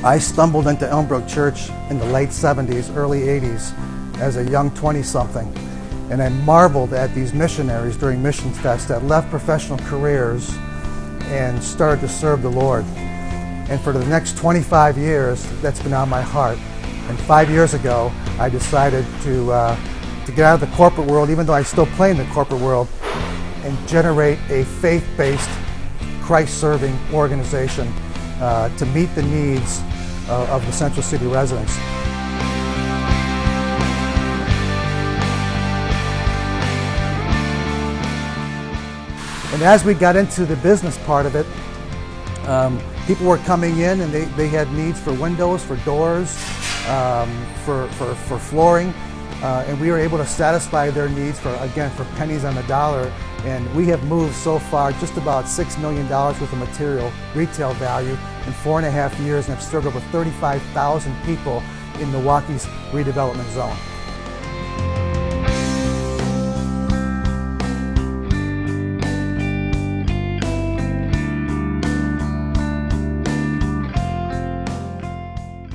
I stumbled into Elmbrook Church in the late 70s, early 80s as a young 20-something, and I marveled at these missionaries during Mission Fest that left professional careers and started to serve the Lord. And for the next 25 years, that's been on my heart. And 5 years ago, I decided to get out of the corporate world, even though I still play in the corporate world, and generate a faith-based, Christ-serving organization to meet the needs of the Central City residents. And as we got into the business part of it, people were coming in and they had needs for windows, for doors, for flooring, and we were able to satisfy their needs for pennies on the dollar. And we have moved so far just about $6 million worth of material, retail value, in 4.5 years, and have served over 35,000 people in Milwaukee's redevelopment zone.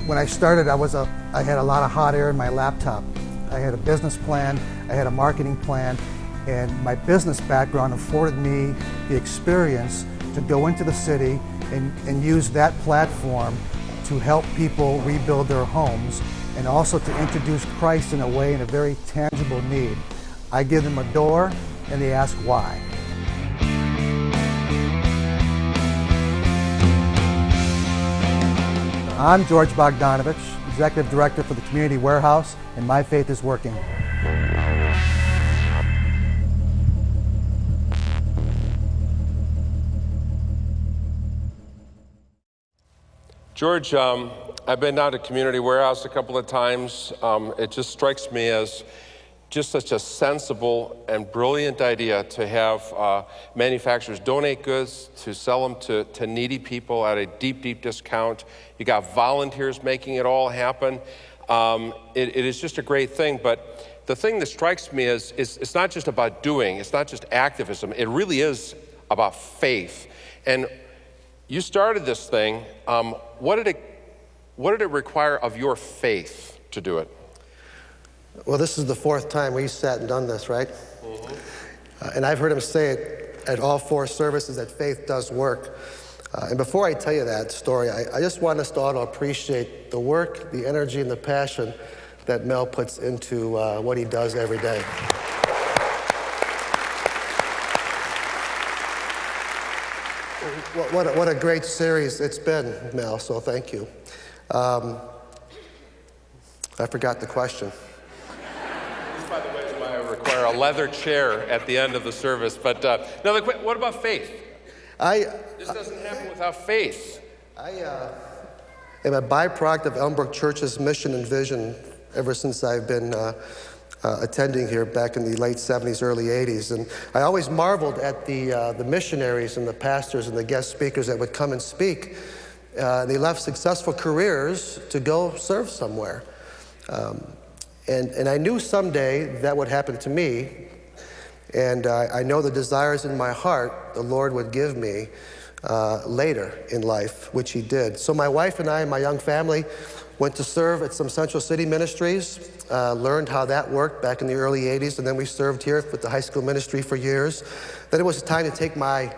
When I started, I had a lot of hot air in my laptop. I had a business plan, I had a marketing plan, and my business background afforded me the experience to go into the city and use that platform to help people rebuild their homes, and also to introduce Christ in a very tangible need. I give them a door and they ask why. I'm George Bogdanovich, Executive Director for the Community Warehouse, and My Faith is Working. George, I've been down to Community Warehouse a couple of times. It just strikes me as just such a sensible and brilliant idea to have manufacturers donate goods, to sell them to needy people at a deep, deep discount. You got volunteers making it all happen. It is just a great thing, but the thing that strikes me is it's not just about doing, it's not just activism, it really is about faith. And you started this thing. What did it require of your faith to do it? Well, this is the fourth time we sat and done this, right? Mm-hmm. And I've heard him say it at all four services that faith does work. And before I tell you that story, I just want us to all to appreciate the work, the energy, and the passion that Mel puts into what he does every day. What a great series it's been, Mel, so thank you. I forgot the question. This, by the way, is why I require a leather chair at the end of the service. But now, what about faith? This doesn't happen without faith. I am a byproduct of Elmbrook Church's mission and vision ever since I've been attending here back in the late 70s, early 80s. And I always marveled at the missionaries and the pastors and the guest speakers that would come and speak. They left successful careers to go serve somewhere. And I knew someday that would happen to me. And I know the desires in my heart the Lord would give me later in life, which he did. So my wife and I and my young family went to serve at some Central City ministries, learned how that worked back in the early 80s, and then we served here with the high school ministry for years. Then it was time to take my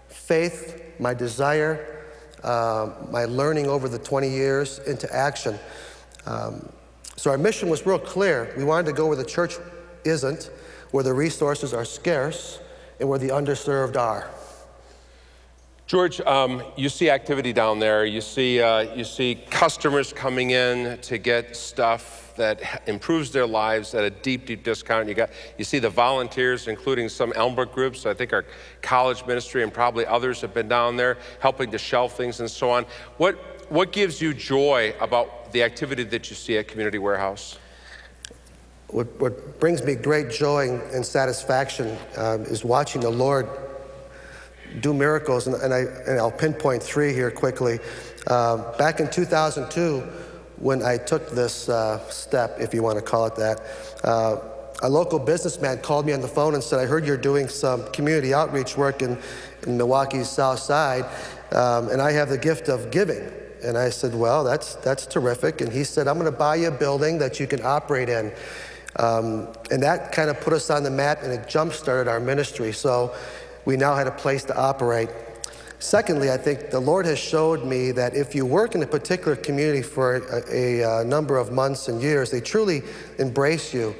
faith, my desire, my learning over the 20 years into action. So our mission was real clear. We wanted to go where the church isn't, where the resources are scarce, and where the underserved are. George, you see activity down there. You see customers coming in to get stuff that improves their lives at a deep, deep discount. You see the volunteers, including some Elmbrook groups. I think our college ministry and probably others have been down there helping to shelf things and so on. What gives you joy about the activity that you see at Community Warehouse? What brings me great joy and satisfaction is watching the Lord do miracles, and I'll pinpoint three here quickly. Back in 2002, when I took this step, if you want to call it that, a local businessman called me on the phone and said, I heard you're doing some community outreach work in Milwaukee's South Side, and I have the gift of giving. And I said, well, that's terrific. And he said, I'm going to buy you a building that you can operate in. And that kind of put us on the map, and it jump-started our ministry. So we now had a place to operate. Secondly, I think the Lord has showed me that if you work in a particular community for a number of months and years, they truly embrace you.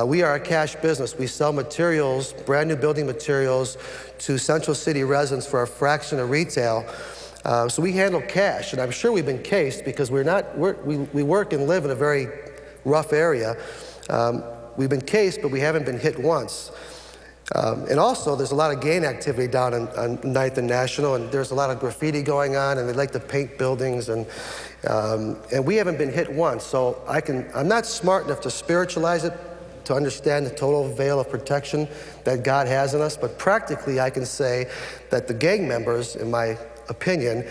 We are a cash business. We sell materials, brand new building materials, to Central City residents for a fraction of retail. So we handle cash, and I'm sure we've been cased because we work and live in a very rough area. We've been cased, but we haven't been hit once. And also, there's a lot of gang activity down on 9th and National, and there's a lot of graffiti going on, and they like to paint buildings, and we haven't been hit once. So I'm not smart enough to spiritualize it, to understand the total veil of protection that God has in us, but practically I can say that the gang members, in my opinion,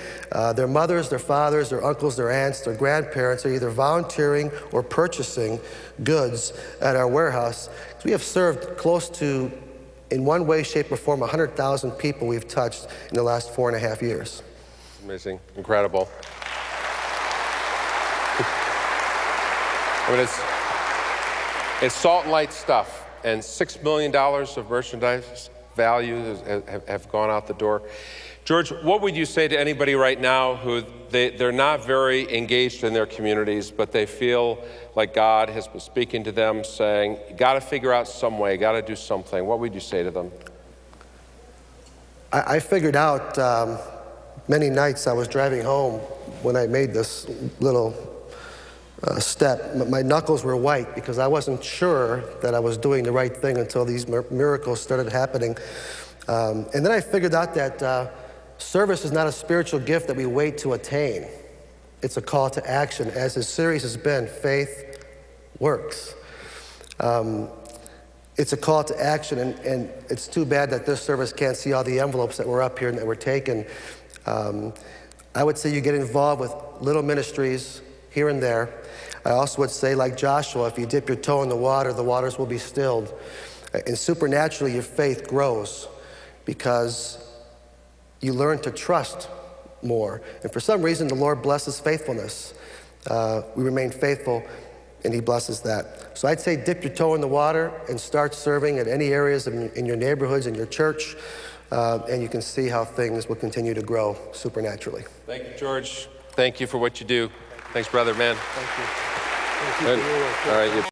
their mothers, their fathers, their uncles, their aunts, their grandparents are either volunteering or purchasing goods at our warehouse. We have served close to, in one way, shape, or form, 100,000 people we've touched in the last 4.5 years. Amazing, incredible. I mean, it's salt and light stuff, and $6 million of merchandise value have gone out the door. George, what would you say to anybody right now who they're not very engaged in their communities, but they feel like God has been speaking to them, saying, you got to figure out some way, got to do something? What would you say to them? I figured out many nights I was driving home when I made this little step. My knuckles were white because I wasn't sure that I was doing the right thing until these miracles started happening. And then I figured out that service is not a spiritual gift that we wait to attain. It's a call to action. As this series has been, Faith Works. It's a call to action, and it's too bad that this service can't see all the envelopes that were up here and that were taken. I would say you get involved with little ministries here and there. I also would say, like Joshua, if you dip your toe in the waters will be stilled. And supernaturally, your faith grows because you learn to trust more. And for some reason, the Lord blesses faithfulness. We remain faithful, and He blesses that. So I'd say dip your toe in the water and start serving at any areas in your neighborhoods, in your church, and you can see how things will continue to grow supernaturally. Thank you, George. Thank you for what you do. Thanks, brother, man. Thank you. Thank you for your work. All right.